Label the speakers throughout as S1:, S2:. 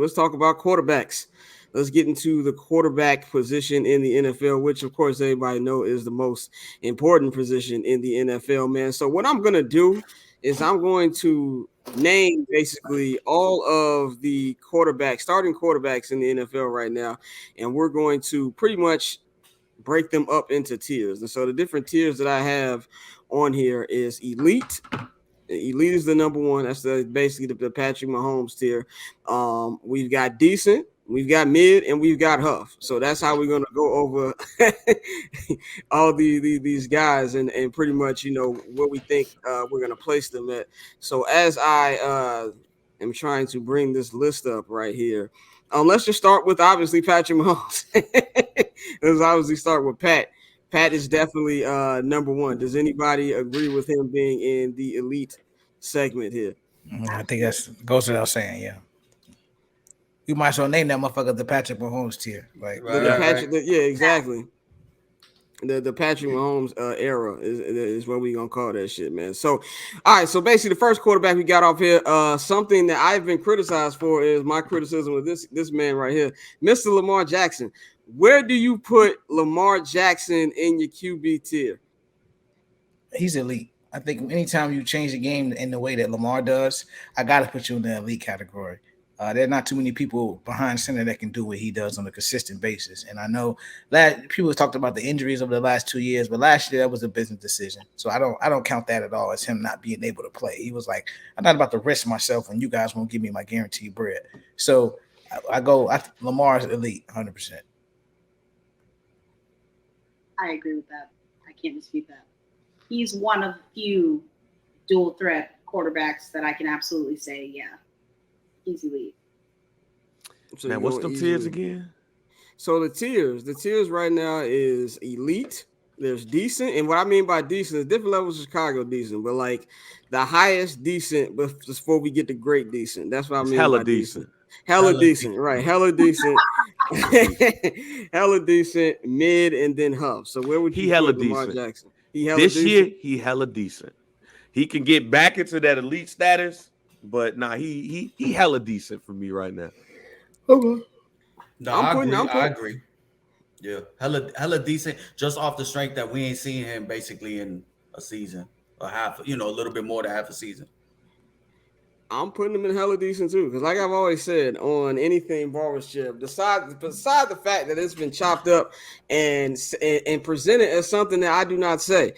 S1: Let's talk about quarterbacks. Let's get into the quarterback position in the NFL, which, of course, everybody know is the most important position in the NFL, man. So what I'm going to do is I'm going to name basically all of the starting quarterbacks in the NFL right now, and we're going to pretty much break them up into tiers. And so the different tiers that I have on here is elite. Elite is the number one. That's basically the Patrick Mahomes tier. We've got decent, we've got mid, and we've got Huff. So that's how we're gonna go over all these guys and pretty much where we think we're gonna place them at. So as I am trying to bring this list up right here, let's just start with obviously Patrick Mahomes. Let's obviously start with Pat. Pat is definitely number one. Does anybody agree with him being in the elite segment here?
S2: I think that goes without saying, yeah. You might as well name that motherfucker the Patrick Mahomes tier. Like
S1: yeah, exactly. The Patrick Mahomes era is what we're gonna call that shit, man. So, all right. So basically, the first quarterback we got off here, something that I've been criticized for is my criticism of this man right here, Mr. Lamar Jackson. Where do you put Lamar Jackson in your QB tier?
S2: He's elite. I think anytime you change the game in the way that Lamar does, I got to put you in the elite category. There are not too many people behind center that can do what he does on a consistent basis. And I know that people have talked about the injuries over the last 2 years, but last year that was a business decision. So I don't count that at all as him not being able to play. He was like, I'm not about to risk myself when you guys won't give me my guaranteed bread. So Lamar's elite 100%.
S3: I agree with that. I can't dispute that. He's one of the few dual threat quarterbacks that I can absolutely say, yeah, he's elite.
S4: So now, what's the tiers again?
S1: So the tiers right now is elite. There's decent, and what I mean by decent is different levels of Chicago decent, but like the highest decent, but before we get to great decent. That's what I mean.
S4: Hella
S1: by
S4: decent.
S1: Hella decent, right? Hella decent. Hella decent, mid, and then Huff. So where would you put Lamar Jackson?
S4: This year, he hella decent. He can get back into that elite status, but he hella decent for me right now.
S1: Okay.
S5: No, I agree. Yeah, hella decent. Just off the strength that we ain't seen him basically in a season, a little bit more than half a season.
S1: I'm putting him in hella decent too, because like I've always said on anything barbershop, beside the fact that it's been chopped up and presented as something that I do not say,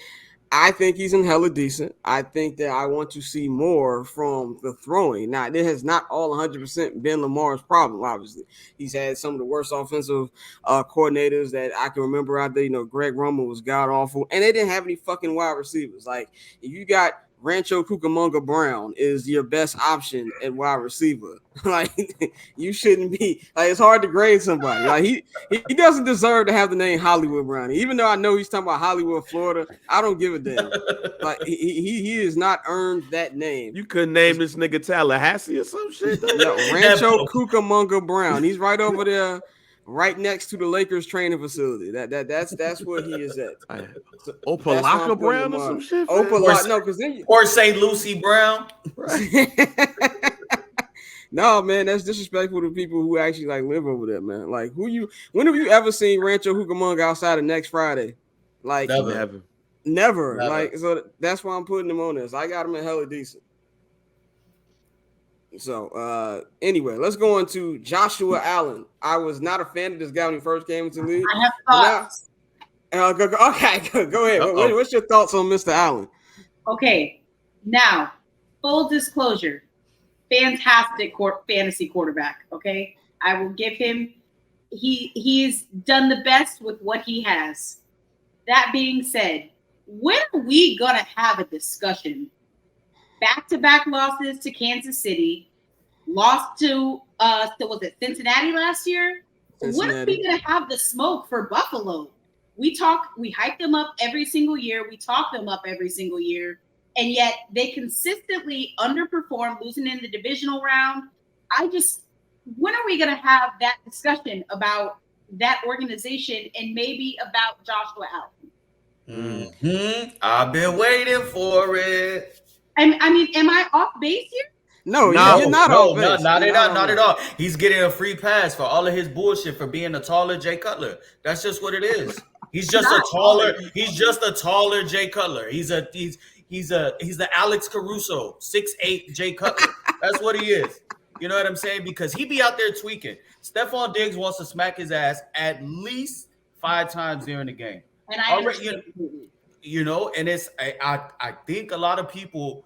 S1: I think he's in hella decent. I think that I want to see more from the throwing. Now, it has not all 100% been Lamar's problem, obviously. He's had some of the worst offensive coordinators that I can remember out there. Greg Roman was god-awful, and they didn't have any fucking wide receivers. Like, if you got Rancho Cucamonga Brown is your best option at wide receiver. Like, you shouldn't be like, it's hard to grade somebody. Like, he doesn't deserve to have the name Hollywood Brown. Even though I know he's talking about Hollywood, Florida, I don't give a damn. Like, he has not earned that name.
S4: You couldn't name this nigga Tallahassee or some shit.
S1: No, Rancho Cucamonga Brown. He's right over there, right next to the Lakers training facility. That's where he is at.
S4: Opalaka Brown or some shit.
S5: Or St. Lucie Brown.
S1: Right. No, man, that's disrespectful to people who actually like live over there, man. Like, when have you ever seen Rancho Cucamonga outside of next Friday? Like, never. Like, so that's why I'm putting him on this. I got him in hella decent. So, anyway, let's go on to Joshua Allen. I was not a fan of this guy when he first came into the league.
S3: I have thoughts.
S1: Okay, go ahead. What's your thoughts on Mr. Allen?
S3: Okay, now, full disclosure, fantastic fantasy quarterback, okay? I will give him, he's done the best with what he has. That being said, when are we going to have a discussion? Back-to-back losses to Kansas City, lost to was it Cincinnati last year? When are we going to have the smoke for Buffalo? We hype them up every single year. We talk them up every single year. And yet they consistently underperform, losing in the divisional round. When are we going to have that discussion about that organization and maybe about Joshua Allen?
S5: I've been waiting for it.
S3: I mean, am I off base here?
S1: No,
S4: No,
S1: you're not
S5: No,
S1: off base.
S5: not
S1: You're
S5: at all.
S1: off
S5: Not
S1: base.
S5: at all. He's getting a free pass for all of his bullshit for being a taller Jay Cutler. That's just what it is. He's just a taller. He's just a taller Jay Cutler. He's the Alex Caruso 6'8" Jay Cutler. That's what he is. You know what I'm saying? Because he be out there tweaking. Stephon Diggs wants to smack his ass at least 5 times during the game.
S3: And I understand.
S5: You know, and it's I think a lot of people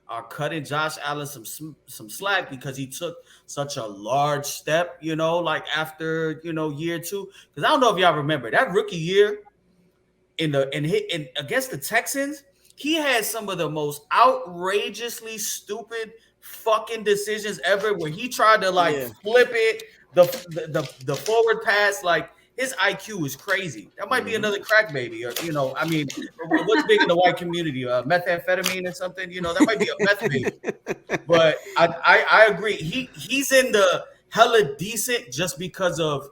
S5: are cutting Josh Allen some slack because he took such a large step, you know, like after, you know, year 2. Because I don't know if y'all remember that rookie year in against the Texans, he had some of the most outrageously stupid fucking decisions ever where he tried to flip it, the forward pass, like his IQ is crazy. That might be another crack baby, or you know, I mean, what's big in the white community? Methamphetamine or something, you know, that might be a meth baby. But I agree. He's in the hella decent just because of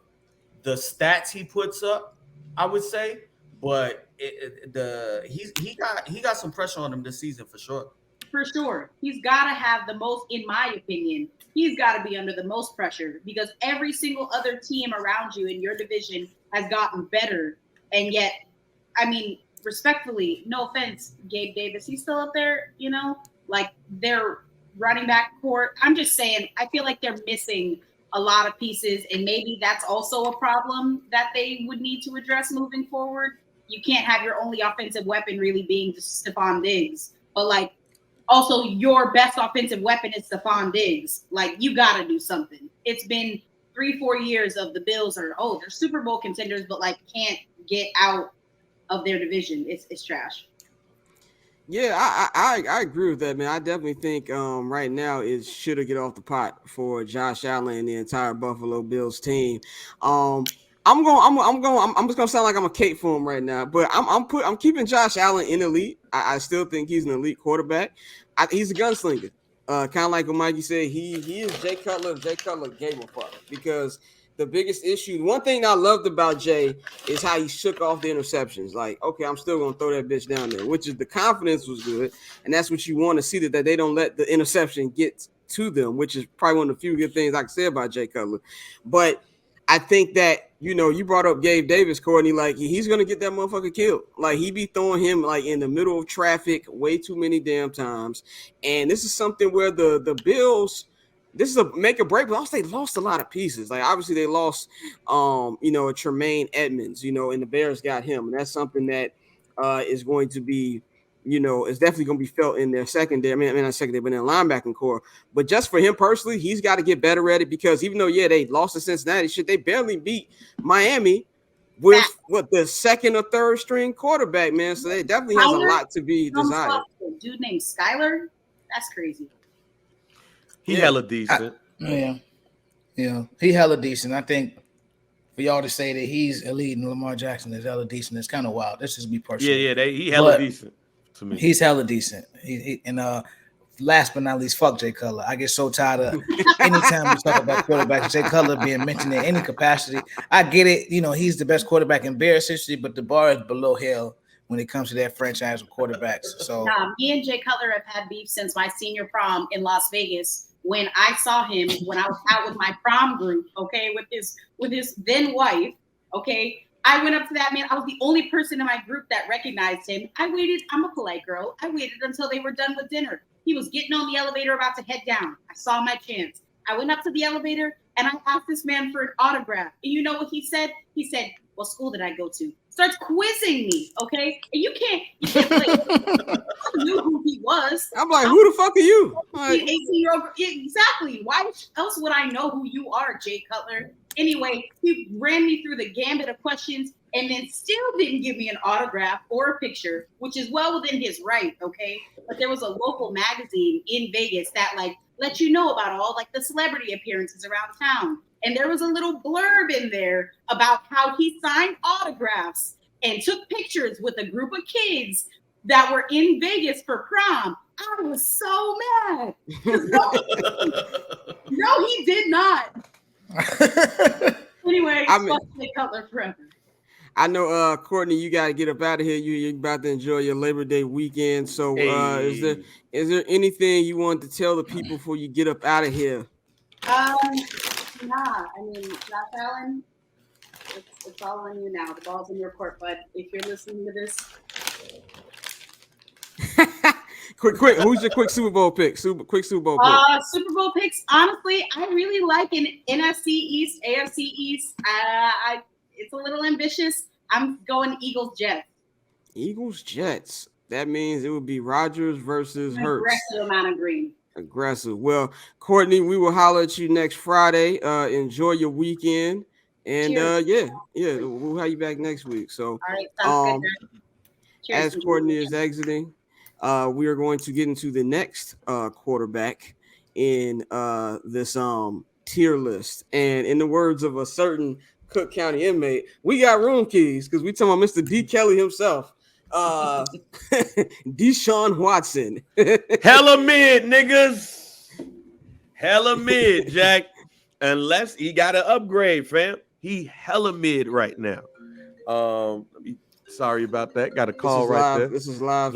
S5: the stats he puts up, I would say. But he got some pressure on him this season for sure.
S3: For sure. He's got to have the most, in my opinion, he's got to be under the most pressure because every single other team around you in your division has gotten better. And yet, I mean, respectfully, no offense, Gabe Davis, he's still up there, you know, like their running back court. I'm just saying, I feel like they're missing a lot of pieces, and maybe that's also a problem that they would need to address moving forward. You can't have your only offensive weapon really being just Stephon Diggs, but like, also, your best offensive weapon is Stephon Diggs. Like, you got to do something. It's been 3-4 years of the Bills they're Super Bowl contenders, but like can't get out of their division. It's trash.
S1: Yeah, I agree with that, man. I definitely think right now it should have get off the pot for Josh Allen and the entire Buffalo Bills team. I'm just gonna sound like I'm a cape for him right now, but I'm keeping Josh Allen in elite. I still think he's an elite quarterback. He's a gunslinger. Kind of like what Mikey said, he is Jay Cutler. Jay Cutler gave a fuck because the biggest issue, one thing I loved about Jay is how he shook off the interceptions. Like, okay, I'm still gonna throw that bitch down there, which is the confidence was good, and that's what you want to see that they don't let the interception get to them, which is probably one of the few good things I can say about Jay Cutler. But I think that, you know, you brought up Gabe Davis, Courtney, like he's going to get that motherfucker killed. Like he be throwing him like in the middle of traffic way too many damn times. And this is something where the Bills, this is a make or break, but also they lost a lot of pieces. Like obviously they lost, you know, Tremaine Edmonds, you know, and the Bears got him. And that's something that is going to be, you know, it's definitely going to be felt in their secondary. I mean, not secondary, but in their linebacking core. But just for him personally, he's got to get better at it because even though, yeah, they lost to Cincinnati, they barely beat Miami with the second or third string quarterback, man. So they definitely has a lot to be desired.
S3: Dude named Skyler, that's crazy.
S4: He hella decent.
S2: Yeah, he hella decent. I think for y'all to say that he's elite and Lamar Jackson is hella decent, it's kind of wild. This is me personally.
S4: Yeah, he hella decent. To me.
S2: He's hella decent. And last but not least, fuck Jay Cutler. I get so tired of anytime we talk about quarterbacks, Jay Cutler being mentioned in any capacity. I get it. You know, he's the best quarterback in Bears history, but the bar is below hell when it comes to that franchise of quarterbacks. So
S3: me and Jay Cutler have had beef since my senior prom in Las Vegas when I saw him when I was out with my prom group, okay, with his then wife, okay. I went up to that man. I was the only person in my group that recognized him. I waited. I'm a polite girl. I waited until they were done with dinner. He was getting on the elevator about to head down. I saw my chance. I went up to the elevator and I asked this man for an autograph. And you know what he said? He said, "What school did I go to?" Starts quizzing me, okay? And you can't play. I knew who he was.
S1: I'm like, who the fuck are you?
S3: 18-year-old. Exactly. Why else would I know who you are, Jay Cutler? Anyway, he ran me through the gambit of questions and then still didn't give me an autograph or a picture, which is well within his right, okay? But there was a local magazine in Vegas that like let you know about all like the celebrity appearances around town. And there was a little blurb in there about how he signed autographs and took pictures with a group of kids that were in Vegas for prom. I was so mad. No, he did not. Anyway, fuck Jay Cutler forever.
S1: I know, Courtney, you got to get up out of here. You're about to enjoy your Labor Day weekend. So, is there anything you want to tell the people before you get up out of here?
S3: Nah, I mean, Josh Allen, it's all on you now. The ball's in your court. But if you're listening to this,
S1: quick. Who's your quick Super Bowl pick? Quick Super Bowl pick.
S3: Super Bowl picks. Honestly, I really like an NFC East, AFC East. It's a little ambitious. I'm going Eagles Jets.
S1: Eagles Jets. That means it would be Rodgers versus Hurts.
S3: Aggressive amount of green.
S1: Aggressive. Well, Courtney, we will holler at you next Friday. Enjoy your weekend. And we'll have you back next week. So,
S3: all right, sounds good.
S1: As Courtney is exiting, we are going to get into the next quarterback in this tier list. And in the words of a certain Cook County inmate, we got room keys because we talking about Mr. D. Kelly himself. Deshaun Watson.
S4: Hella mid, niggas. Hella mid, Jack. Unless he got an upgrade, fam. He hella mid right now. Sorry about that. Got a call right there.
S1: This is live.